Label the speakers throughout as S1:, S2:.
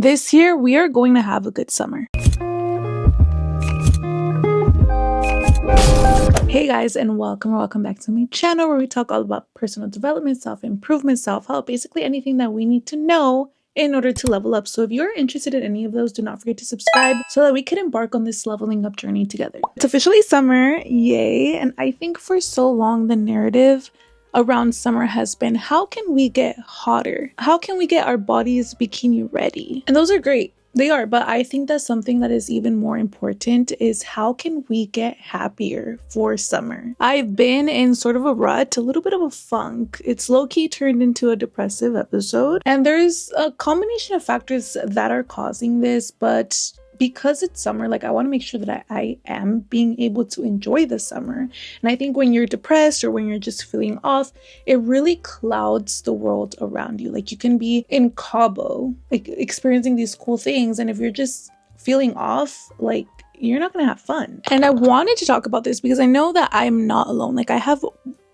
S1: This year, we are going to have a good summer. Hey guys, and welcome back to my channel where we talk all about personal development, self-improvement, self-help, basically anything that we need to know in order to level up. So if you're interested in any of those, do not forget to subscribe so that we can embark on this leveling up journey together. It's officially summer, yay! And I think for so long the narrative around summer has been, how can we get hotter? How can we get our bodies bikini ready? And those are great. They are, but I think that something that is even more important is how can we get happier for summer? I've been in sort of a rut, a little bit of a funk. It's low-key turned into a depressive episode, and there's a combination of factors that are causing this, but because it's summer, like, I want to make sure that I am being able to enjoy the summer. And I think when you're depressed or when you're just feeling off, it really clouds the world around you. Like, you can be in Cabo, like, experiencing these cool things, and if you're just feeling off, like, you're not gonna have fun. And I wanted to talk about this because I know that I'm not alone. Like, I have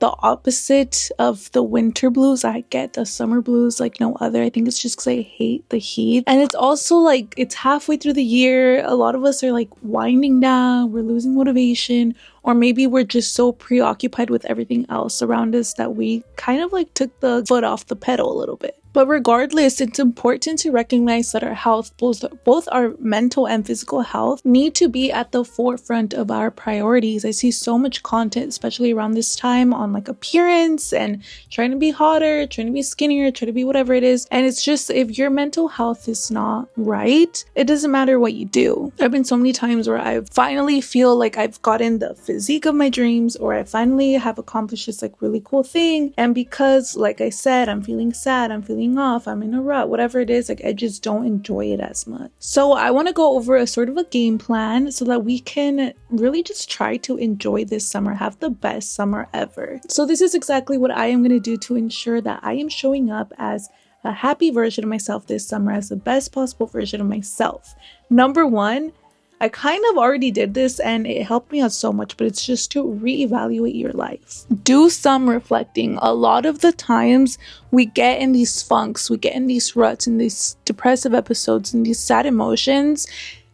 S1: the opposite of the winter blues. I get the summer blues like no other. I think it's just because I hate the heat. And it's also like, it's halfway through the year. A lot of us are like winding down. We're losing motivation. Or maybe we're just so preoccupied with everything else around us that we kind of like took the foot off the pedal a little bit. But regardless, it's important to recognize that our health, both our mental and physical health, need to be at the forefront of our priorities. I see so much content, especially around this time, on like appearance and trying to be hotter, trying to be skinnier, trying to be whatever it is. And it's just, if your mental health is not right, it doesn't matter what you do. There have been so many times where I finally feel like I've gotten the physique of my dreams, or I finally have accomplished this like really cool thing. And because, like I said, I'm feeling sad, I'm feeling off, I'm in a rut, whatever it is, like, I just don't enjoy it as much. So I want to go over a sort of a game plan so that we can really just try to enjoy this summer, have the best summer ever. So this is exactly what I am going to do to ensure that I am showing up as a happy version of myself this summer, as the best possible version of myself. Number one, I kind of already did this and it helped me out so much, but it's just to reevaluate your life. Do some reflecting. A lot of the times we get in these funks, we get in these ruts, in these depressive episodes, and these sad emotions,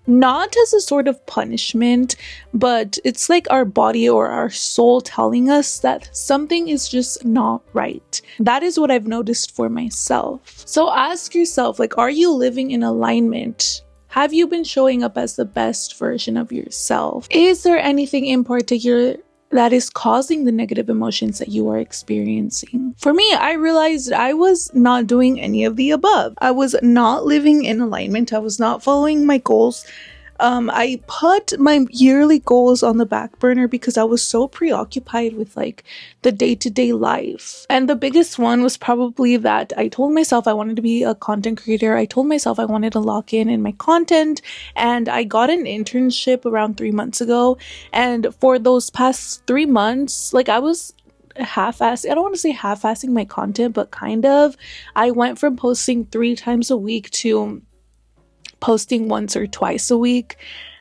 S1: not as a sort of punishment, but it's like our body or our soul telling us that something is just not right. That is what I've noticed for myself. So ask yourself, like, are you living in alignment? Have you been showing up as the best version of yourself? Is there anything in particular that is causing the negative emotions that you are experiencing? For me, I realized I was not doing any of the above. I was not living in alignment. I was not following my goals. I put my yearly goals on the back burner because I was so preoccupied with like the day-to-day life. And the biggest one was probably that I told myself I wanted to be a content creator. I told myself I wanted to lock in my content, and I got an internship around 3 months ago. And for those past 3 months, like, I was half-assing, I don't want to say half-assing my content, but kind of. I went from posting 3 times a week to posting once or twice a week.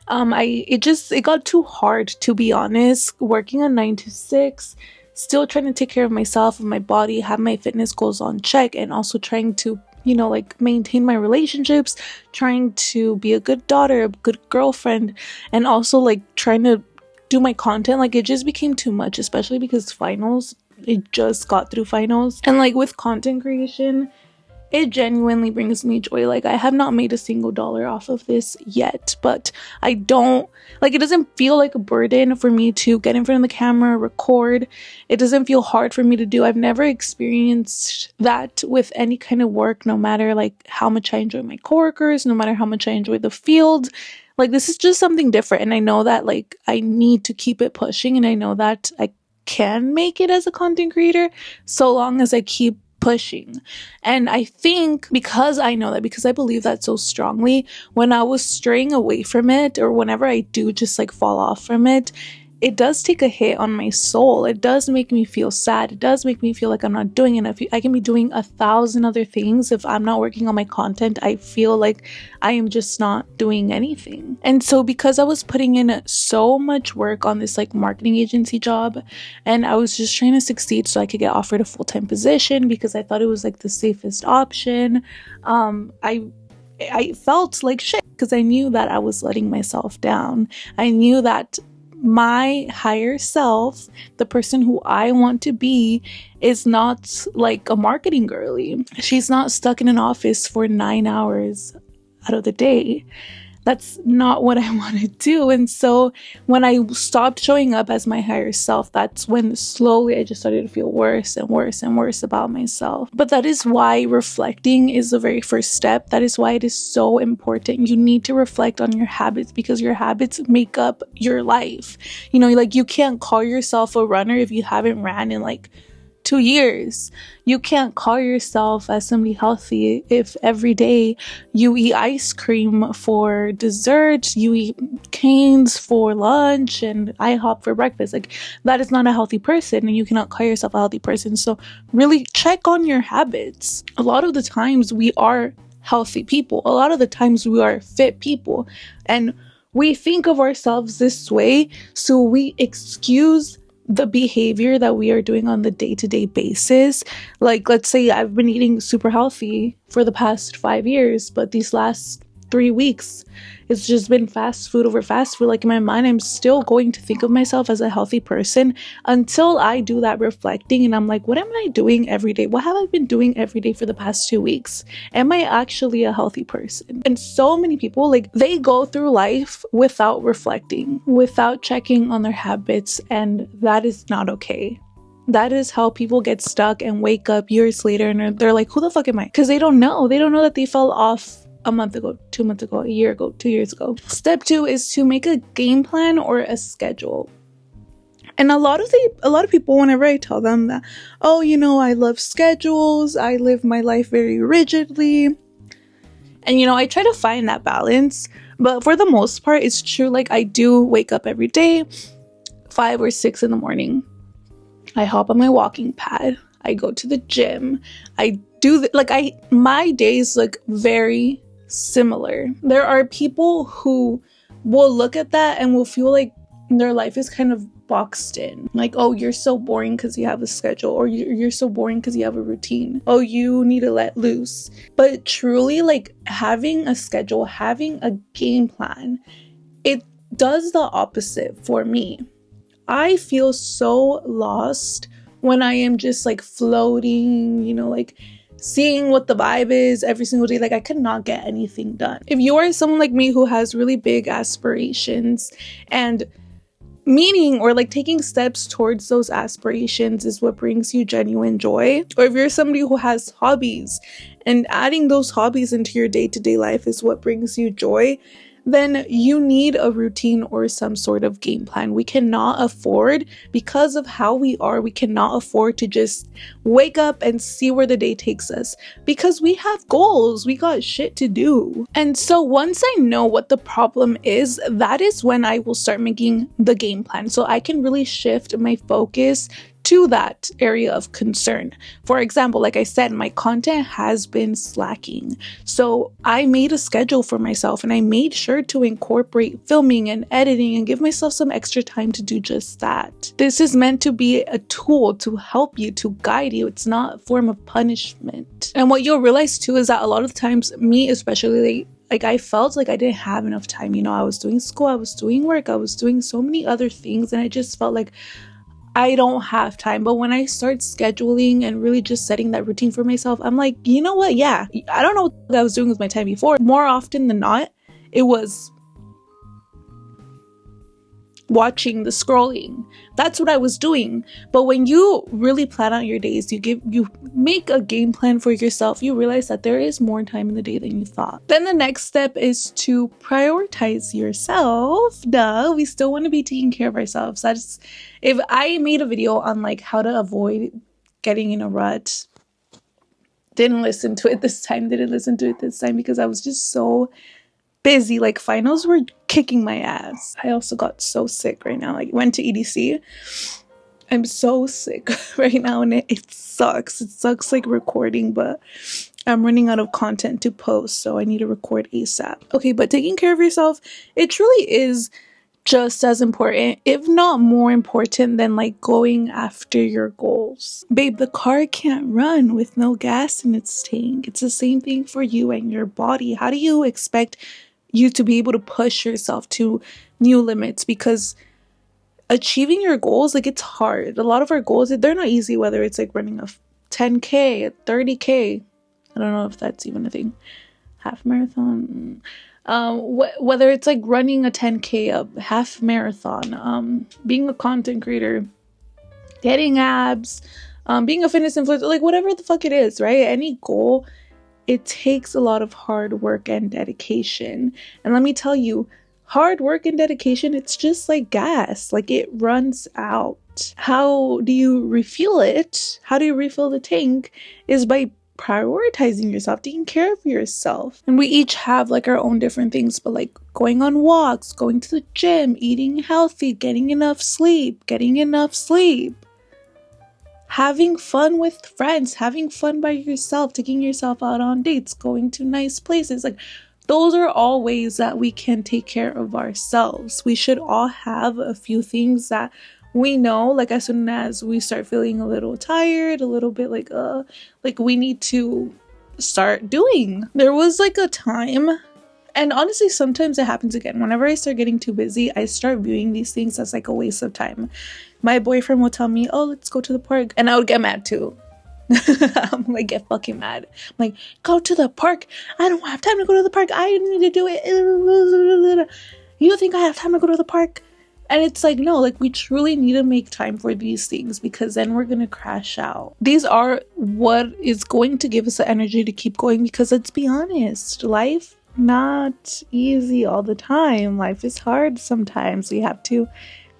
S1: It got too hard, to be honest, working a 9 to 6, still trying to take care of myself and my body, have my fitness goals on check, and also trying to, you know, like, maintain my relationships, trying to be a good daughter, a good girlfriend, and also like trying to do my content. Like, it just became too much, especially because finals, it just got through finals. And like with content creation, it genuinely brings me joy. Like, I have not made a single dollar off of this yet, but I don't, like, it doesn't feel like a burden for me to get in front of the camera, record. It doesn't feel hard for me to do. I've never experienced that with any kind of work, no matter like how much I enjoy my coworkers, no matter how much I enjoy the field. Like, this is just something different, and I know that like I need to keep it pushing, and I know that I can make it as a content creator so long as I keep pushing. And I think because I know that, because I believe that so strongly, when I was straying away from it, or whenever I do just like fall off from it, it does take a hit on my soul. It does make me feel sad. It does make me feel like I'm not doing enough. I can be doing 1,000 other things. If I'm not working on my content, I feel like I am just not doing anything. And so because I was putting in so much work on this like marketing agency job, and I was just trying to succeed so I could get offered a full-time position because I thought it was like the safest option. I felt like shit because I knew that I was letting myself down. I knew that my higher self, the person who I want to be, is not like a marketing girly. She's not stuck in an office for 9 hours out of the day. That's not what I want to do. And so when I stopped showing up as my higher self, that's when slowly I just started to feel worse and worse and worse about myself. But that is why reflecting is the very first step. That is why it is so important. You need to reflect on your habits because your habits make up your life. You know, like you can't call yourself a runner if you haven't ran in like 2 years. You can't call yourself as somebody healthy if every day you eat ice cream for dessert, you eat Cane's for lunch and IHOP for breakfast. Like that is not a healthy person, and you cannot call yourself a healthy person. So really check on your habits. A lot of the times we are healthy people. A lot of the times we are fit people, and we think of ourselves this way, so we excuse the behavior that we are doing on the day-to-day basis. Like, let's say I've been eating super healthy for the past 5 years, but these last 3 weeks it's just been fast food over fast food. Like in my mind, I'm still going to think of myself as a healthy person until I do that reflecting and I'm like, what am I doing every day? What have I been doing every day for the past 2 weeks? Am I actually a healthy person? And so many people, like, they go through life without reflecting, without checking on their habits, and that is not okay. That is how people get stuck and wake up years later and they're like, who the fuck am I? Because they don't know that they fell off a month ago, 2 months ago, a year ago, 2 years ago. Step 2 is to make a game plan or a schedule. And a lot of people, whenever I tell them that, oh, you know, I love schedules, I live my life very rigidly, and you know, I try to find that balance, but for the most part, it's true. Like, I do wake up every day, 5 or 6 in the morning. I hop on my walking pad. I go to the gym. I do my days look very similar. There are people who will look at that and will feel like their life is kind of boxed in. Like, oh, you're so boring because you have a schedule, or you're so boring because you have a routine. Oh, you need to let loose. But truly, like, having a schedule, having a game plan, it does the opposite for me. I feel so lost when I am just like floating, you know, like seeing what the vibe is every single day. Like, I could not get anything done. If you are someone like me who has really big aspirations, and meaning or like taking steps towards those aspirations is what brings you genuine joy, or if you're somebody who has hobbies and adding those hobbies into your day-to-day life is what brings you joy, then you need a routine or some sort of game plan. We cannot afford, because of how we are, we cannot afford to just wake up and see where the day takes us, because we have goals, we got shit to do. And so once I know what the problem is, that is when I will start making the game plan, so I can really shift my focus to that area of concern. For example, like I said, my content has been slacking. So I made a schedule for myself and I made sure to incorporate filming and editing and give myself some extra time to do just that. This is meant to be a tool to help you, to guide you. It's not a form of punishment. And what you'll realize too is that a lot of times, me especially, like I felt like I didn't have enough time. You know, I was doing school, I was doing work, I was doing so many other things, and I just felt like I don't have time. But when I start scheduling and really just setting that routine for myself, I'm like, you know what? Yeah, I don't know what I was doing with my time before. More often than not, it was watching, the scrolling. That's what I was doing. But when you really plan out your days, you make a game plan for yourself, you realize that there is more time in the day than you thought. Then the next step is to prioritize yourself. Duh, we still want to be taking care of ourselves. That's, if I made a video on like how to avoid getting in a rut, didn't listen to it this time because I was just so busy. Like, finals were kicking my ass. I also got so sick right now. I went to EDC. I'm so sick right now, and it sucks. It sucks like recording, but I'm running out of content to post, so I need to record ASAP. Okay, but taking care of yourself, it truly is just as important, if not more important than like going after your goals. Babe, the car can't run with no gas in its tank. It's the same thing for you and your body. How do you expect you to be able to push yourself to new limits? Because achieving your goals, like, it's hard. A lot of our goals, they're not easy, whether it's like running a 10K, a 30K. I don't know if that's even a thing. Half marathon. Whether it's like running a 10K, a half marathon, being a content creator, getting abs, being a fitness influencer, like whatever the fuck it is, right? Any goal, it takes a lot of hard work and dedication. And let me tell you, hard work and dedication, it's just like gas. Like, it runs out. How do you refuel it? How do you refill the tank? Is by prioritizing yourself, taking care of yourself. And we each have like our own different things, but like going on walks, going to the gym, eating healthy, getting enough sleep, having fun with friends, having fun by yourself, taking yourself out on dates, going to nice places. Like, those are all ways that we can take care of ourselves. We should all have a few things that we know, like, as soon as we start feeling a little tired, a little bit like we need to start doing. There was like a time, and honestly, sometimes it happens again. Whenever I start getting too busy, I start viewing these things as like a waste of time. My boyfriend will tell me, oh, let's go to the park. And I would get mad too. I'm like, get fucking mad. I'm like, go to the park. I don't have time to go to the park. I need to do it. You think I have time to go to the park? And it's like, no, like, we truly need to make time for these things, because then we're gonna crash out. These are what is going to give us the energy to keep going, because let's be honest, life not easy all the time. Life is hard sometimes. We have to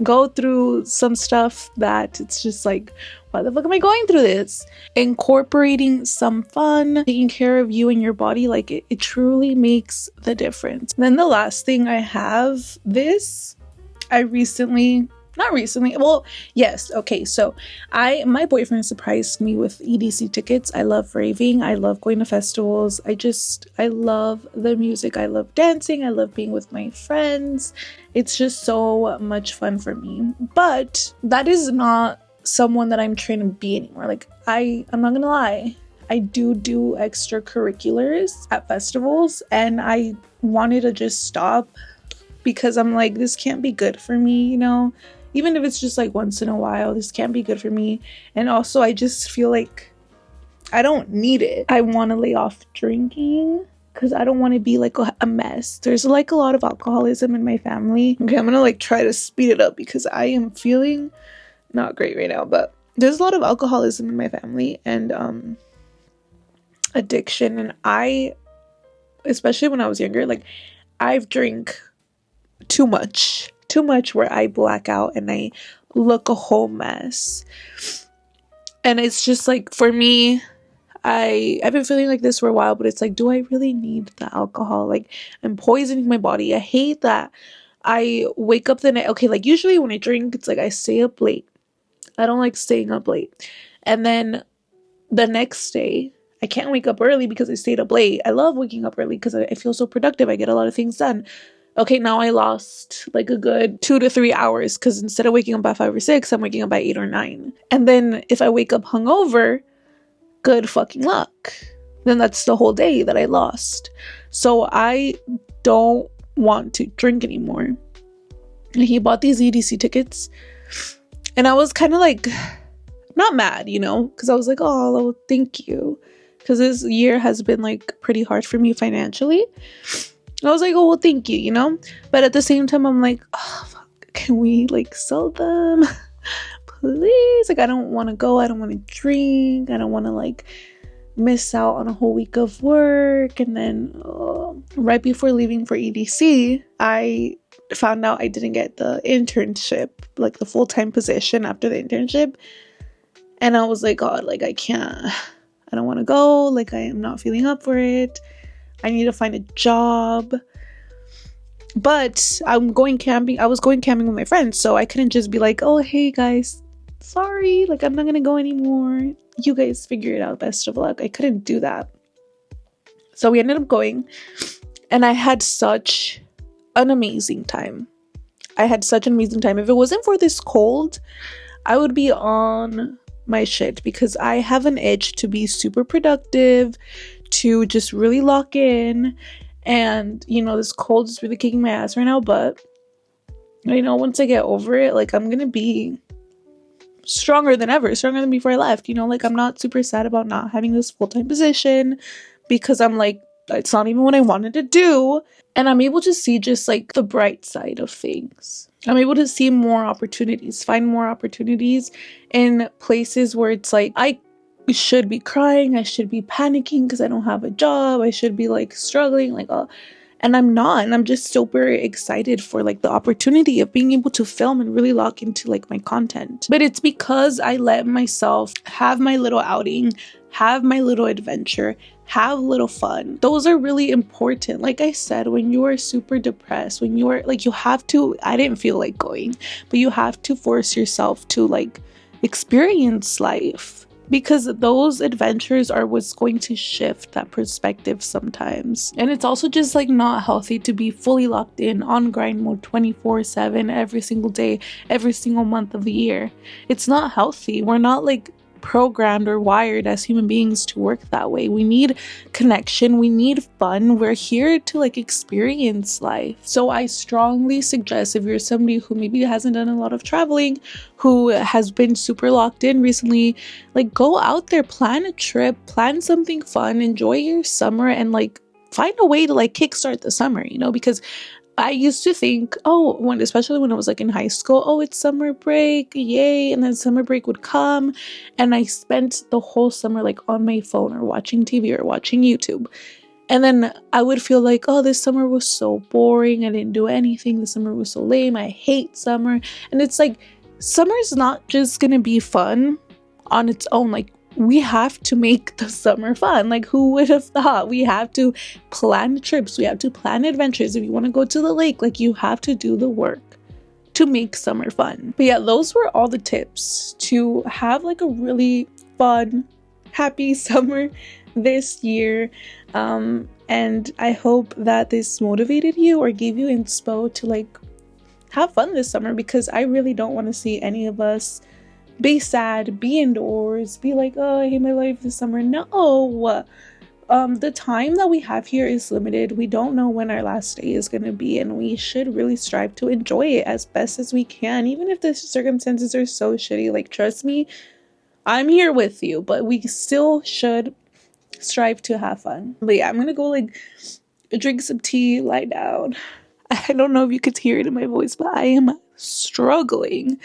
S1: go through some stuff that it's just like, why the fuck am I going through this? Incorporating some fun, taking care of you and your body, like, it truly makes the difference. And then the last thing I have, so my boyfriend surprised me with EDC tickets. I love raving. I love going to festivals. I love the music. I love dancing. I love being with my friends. It's just so much fun for me. But that is not someone that I'm trying to be anymore. Like, I'm not gonna lie, I do extracurriculars at festivals, and I wanted to just stop, because I'm like, this can't be good for me, you know? Even if it's just like once in a while, this can't be good for me. And also, I just feel like I don't need it. I want to lay off drinking, because I don't want to be like a mess. There's like a lot of alcoholism in my family. Okay, I'm gonna like try to speed it up, because I am feeling not great right now. But there's a lot of alcoholism in my family, and addiction. And I, especially when I was younger, like, I've drank too much where I black out and I look a whole mess. And it's just like, for me, I've been feeling like this for a while, but it's like, do I really need the alcohol? Like, I'm poisoning my body. I hate that I wake up the night. Okay, like, usually when I drink, it's like I stay up late. I don't like staying up late. And then the next day, I can't wake up early because I stayed up late. I love waking up early because I feel so productive. I get a lot of things done. Okay, now I lost like a good 2 to 3 hours, because instead of waking up at 5 or 6, I'm waking up at 8 or 9. And then if I wake up hungover, good fucking luck. Then that's the whole day that I lost. So I don't want to drink anymore. And he bought these EDC tickets. And I was kind of like, not mad, you know, because I was like, oh, well, thank you. Because this year has been like pretty hard for me financially. I was like, oh, well, thank you, you know? But at the same time, I'm like, oh, fuck, can we like sell them? Please. Like, I don't want to go. I don't want to drink. I don't want to like miss out on a whole week of work. And then right before leaving for EDC, I found out I didn't get the internship, like the full-time position after the internship. And I was like, God, like, I don't want to go. Like, I am not feeling up for it. I need to find a job. But I'm going camping. I was going camping with my friends, so I couldn't just be like, oh, hey guys, sorry, like, I'm not gonna go anymore. You guys figure it out. Best of luck. I couldn't do that. So we ended up going, and I had such an amazing time. I had such an amazing time. If it wasn't for this cold, I would be on my shit because I have an itch to be super productive, to just really lock in. And, you know, this cold is really kicking my ass right now, but I know once I get over it, like, I'm gonna be stronger than ever, stronger than before I left. You know, like, I'm not super sad about not having this full-time position because I'm like, it's not even what I wanted to do. And I'm able to see just like the bright side of things. I'm able to see more opportunities, find more opportunities in places where it's like, I should be crying, I should be panicking because I don't have a job, I should be like struggling, like, and I'm not. And I'm just super excited for like the opportunity of being able to film and really lock into like my content. But it's because I let myself have my little outing, have my little adventure, have a little fun. Those are really important. Like I said, when you are super depressed, when you are like, you have to, I didn't feel like going, but you have to force yourself to like experience life, because those adventures are what's going to shift that perspective sometimes. And it's also just like not healthy to be fully locked in on grind mode 24/7 every single day, every single month of the year. It's not healthy. We're not like programmed or wired as human beings to work that way. We need connection, we need fun. We're here to like experience life. So I strongly suggest, if you're somebody who maybe hasn't done a lot of traveling, who has been super locked in recently, like, go out there, plan a trip, plan something fun, enjoy your summer, and like find a way to like kickstart the summer, you know, because I used to think, especially when I was like in high school, oh, it's summer break, yay. And then summer break would come and I spent the whole summer like on my phone or watching TV or watching YouTube. And then I would feel like, oh, this summer was so boring. I didn't do anything. The summer was so lame. I hate summer. And it's like, summer's not just gonna be fun on its own. Like, we have to make the summer fun. Like, who would have thought? We have to plan trips, we have to plan adventures. If you want to go to the lake, like, you have to do the work to make summer fun. But yeah, those were all the tips to have like a really fun, happy summer this year. And I hope that this motivated you or gave you inspo to like have fun this summer, because I really don't want to see any of us be sad, be indoors, be like, oh, I hate my life this summer. No. The time that we have here is limited. We don't know when our last day is going to be, and we should really strive to enjoy it as best as we can, even if the circumstances are so shitty. Like, trust me, I'm here with you, but we still should strive to have fun. But yeah, I'm gonna go like drink some tea, lie down. I don't know if you could hear it in my voice, but I am struggling.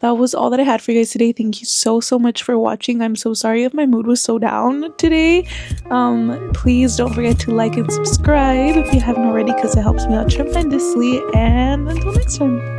S1: That was all that I had for you guys today. Thank you so much for watching. I'm so sorry if my mood was so down today. Please don't forget to like and subscribe if you haven't already, because it helps me out tremendously. And until next time.